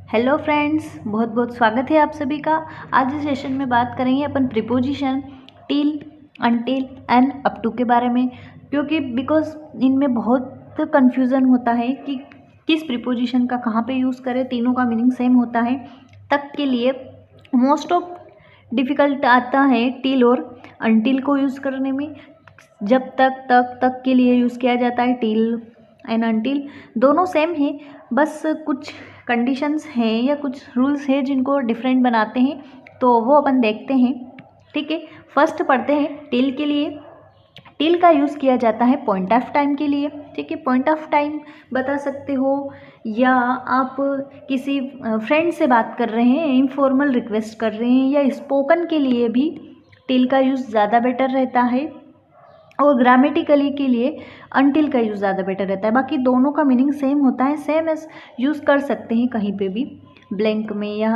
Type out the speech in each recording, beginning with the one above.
Hello friends, बहुत बहुत स्वागत है आप सभी का। आज इस सेशन में बात करेंगे अपन preposition till, until and up to के बारे में, क्योंकि बिकॉज इनमें बहुत कन्फ्यूज़न होता है कि किस प्रीपोजिशन का कहाँ पे यूज़ करें। तीनों का मीनिंग सेम होता है। तक के लिए मोस्ट ऑफ डिफ़िकल्ट आता है टिल और अनटिल को यूज़ करने में। जब तक के लिए यूज़ किया जाता है टिल एंड अनटिल, दोनों सेम है, बस कुछ कंडीशंस हैं या कुछ रूल्स हैं जिनको डिफरेंट बनाते हैं, तो वो अपन देखते हैं। ठीक है, फर्स्ट पढ़ते हैं टिल के लिए। टिल का यूज़ किया जाता है पॉइंट ऑफ टाइम के लिए। ठीक है, पॉइंट ऑफ टाइम बता सकते हो, या आप किसी फ्रेंड से बात कर रहे हैं, इनफॉर्मल रिक्वेस्ट कर रहे हैं, या स्पोकन के लिए भी टिल का यूज़ ज़्यादा बेटर रहता है। और ग्रामेटिकली के लिए अनटिल का यूज़ ज़्यादा बेटर रहता है। बाकी दोनों का मीनिंग सेम होता है, सेम एज यूज़ कर सकते हैं कहीं पे भी, ब्लैंक में या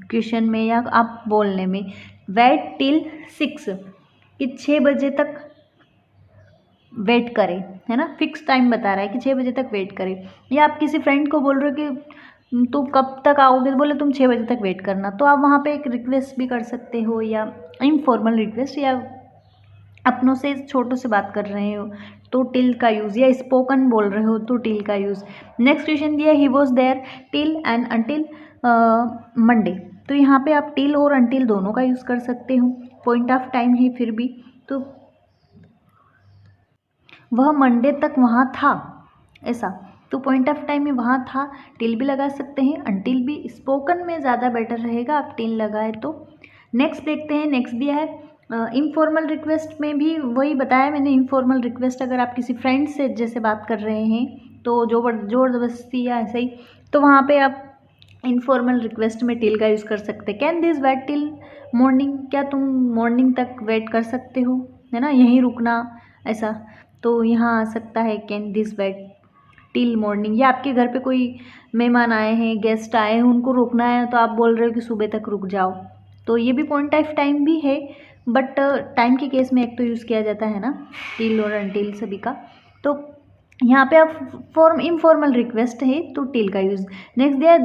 क्वेश्चन में या आप बोलने में। वेट टिल 6 कि 6 बजे तक वेट करें, है ना, फिक्स टाइम बता रहा है कि 6 बजे तक वेट करें। या आप किसी फ्रेंड को बोल रहे हो कि तुम कब तक आओगे, तो बोले तुम 6 बजे तक वेट करना, तो आप वहाँ पे एक रिक्वेस्ट भी कर सकते हो, या इनफॉर्मल रिक्वेस्ट, या अपनों से छोटों से बात कर रहे हो तो टिल का यूज़, या स्पोकन बोल रहे हो तो टिल का यूज़। नेक्स्ट क्वेश्चन दिया, he was there till and until Monday, तो यहाँ पे आप टिल और अनटिल दोनों का यूज़ कर सकते हो। पॉइंट ऑफ टाइम है फिर भी, तो वह मंडे तक वहाँ था, ऐसा, तो पॉइंट ऑफ टाइम में वहाँ था, टिल भी लगा सकते हैं, अनटिल भी। स्पोकन में ज़्यादा बेटर रहेगा आप टिल लगाए तो। नेक्स्ट देखते हैं, नेक्स्ट दिया है इनफॉर्मल रिक्वेस्ट में भी वही बताया मैंने। इनफॉर्मल रिक्वेस्ट अगर आप किसी फ्रेंड से जैसे बात कर रहे हैं तो जोर ज़बरदस्ती या ऐसे ही, तो वहाँ पे आप इनफॉर्मल रिक्वेस्ट में टिल का यूज़ कर सकते हैं। Can this wait till morning, क्या तुम मॉर्निंग तक वेट कर सकते हो, है ना, यहीं रुकना, ऐसा, तो यहाँ आ सकता है can this wait till morning. या आपके घर पे कोई मेहमान आए हैं, गेस्ट आए हैं, उनको रुकना है, तो आप बोल रहे हो कि सुबह तक रुक जाओ, तो ये भी पॉइंट ऑफ टाइम भी है, बट टाइम के केस में एक तो यूज़ किया जाता है ना टिल और अनटिल सभी का। तो यहाँ पे आप इनफॉर्मल रिक्वेस्ट है तो टिल का यूज़। नेक्स्ट दिया है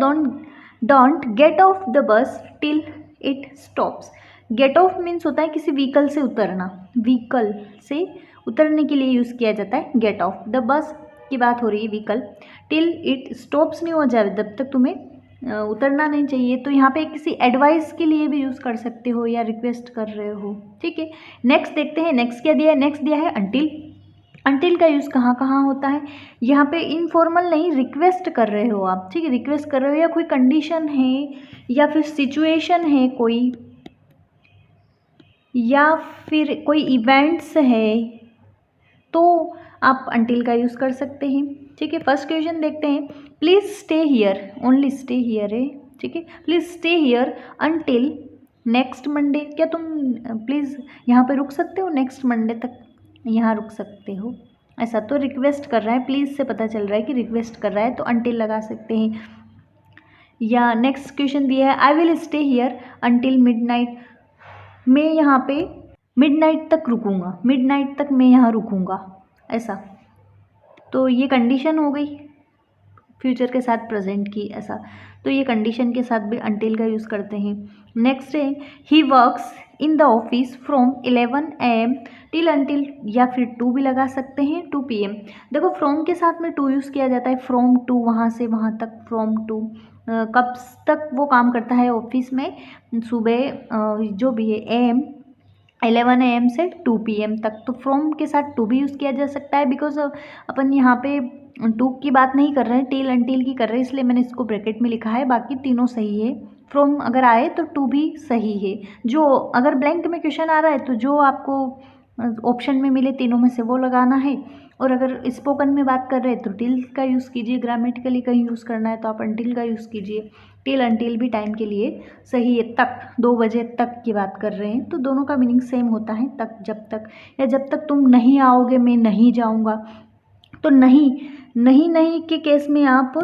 don't get off the bus till it stops. Get off means होता है किसी व्हीकल से उतरना, व्हीकल से उतरने के लिए यूज़ किया जाता है गेट ऑफ। द बस की बात हो रही है, व्हीकल। टिल इट स्टॉप्स नहीं हो जाए, जब तक तुम्हें उतरना नहीं चाहिए, तो यहाँ पे किसी एडवाइस के लिए भी यूज़ कर सकते हो या रिक्वेस्ट कर रहे हो। ठीक है, नेक्स्ट देखते हैं, नेक्स्ट क्या दिया है। नेक्स्ट दिया है अनटिल। अनटिल का यूज़ कहाँ कहाँ होता है, यहाँ पे इनफॉर्मल नहीं, रिक्वेस्ट कर रहे हो आप, ठीक है, रिक्वेस्ट कर रहे हो, या कोई कंडीशन है या फिर सिचुएशन है कोई, या फिर कोई इवेंट्स है, तो आप अनटिल का यूज़ कर सकते हैं। ठीक है, फर्स्ट क्वेश्चन देखते हैं, please stay here, only stay here है। ठीक है, please stay here until next Monday, क्या तुम प्लीज़ यहाँ पे रुक सकते हो, नेक्स्ट मंडे तक यहाँ रुक सकते हो, ऐसा। तो रिक्वेस्ट कर रहा है, प्लीज़ से पता चल रहा है कि रिक्वेस्ट कर रहा है, तो अनटिल लगा सकते हैं। या नेक्स्ट क्वेश्चन दिया है, I will stay here until midnight, मैं यहाँ पे मिडनाइट तक रुकूंगा, मिडनाइट तक मैं यहाँ रुकूंगा, ऐसा। तो ये कंडीशन हो गई फ्यूचर के साथ प्रेजेंट की, ऐसा, तो ये कंडीशन के साथ भी अनटिल का यूज़ करते हैं। नेक्स्ट है, he works in the office from 11 AM till until, या फिर टू भी लगा सकते हैं, 2 PM। देखो, फ्रॉम के साथ में टू यूज़ किया जाता है, फ्रॉम टू, वहाँ से वहाँ तक, फ्रॉम टू कब तक वो काम करता है ऑफिस में, सुबह जो भी है AM 11 AM से 2 PM तक, तो फ्रॉम के साथ टू भी यूज़ किया जा सकता है। बिकॉज अपन यहाँ पे टू की बात नहीं कर रहे हैं, टिल अनटिल की कर रहे हैं, इसलिए मैंने इसको ब्रैकेट में लिखा है, बाकी तीनों सही है। फ्रॉम अगर आए तो टू भी सही है। जो अगर ब्लैंक में क्वेश्चन आ रहा है तो जो आपको ऑप्शन में मिले तीनों में से वो लगाना है, और अगर स्पोकन में बात कर रहे हैं तो टिल का यूज़ कीजिए, ग्रामेटिकली कहीं यूज़ करना है तो आप अनटिल का यूज़ कीजिए। टिल अनटिल भी टाइम के लिए सही है। तक 2 बजे तक की बात कर रहे हैं तो दोनों का मीनिंग सेम होता है, तक, जब तक, या जब तक तुम नहीं आओगे मैं नहीं जाऊंगा, तो नहीं के केस में आप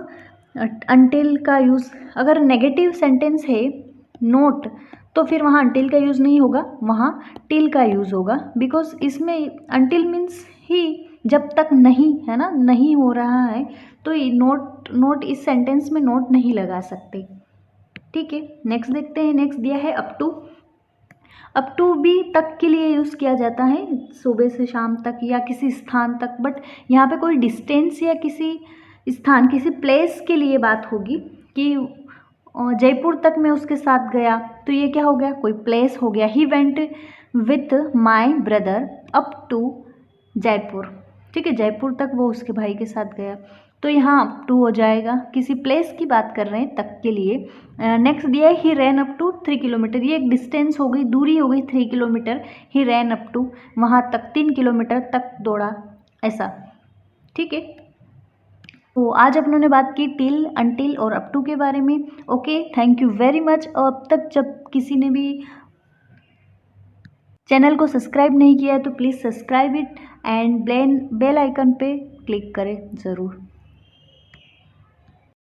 अनटिल का यूज़। अगर नेगेटिव सेंटेंस है नोट, तो फिर वहाँ अनटिल का यूज़ नहीं होगा, वहाँ टिल का यूज़ होगा, बिकॉज इसमें अनटिल मीन्स ही जब तक नहीं, है ना, नहीं हो रहा है तो ये नोट इस सेंटेंस में नोट नहीं लगा सकते। ठीक है, नेक्स्ट देखते हैं। नेक्स्ट दिया है अप टू भी तक के लिए यूज़ किया जाता है, सुबह से शाम तक या किसी स्थान तक, बट यहाँ पे कोई डिस्टेंस या किसी स्थान, किसी प्लेस के लिए बात होगी कि जयपुर तक मैं उसके साथ गया, तो ये क्या हो गया, कोई प्लेस हो गया। He went with my brother up to Jaipur. ठीक है, जयपुर तक वो उसके भाई के साथ गया, तो यहाँ अप टू हो जाएगा, किसी प्लेस की बात कर रहे हैं तक के लिए। नेक्स्ट दिया है he ran up to 3 kilometre, ये एक डिस्टेंस हो गई, दूरी हो गई 3 kilometre. He ran up to, वहाँ तक 3 किलोमीटर तक दौड़ा, ऐसा। ठीक है, तो आज अपन ने बात की टिल, अनटिल और अप टू के बारे में। Okay, thank you very much. अब तक जब किसी ने भी चैनल को सब्सक्राइब नहीं किया है तो please subscribe it and bell icon पे क्लिक करें ज़रूर।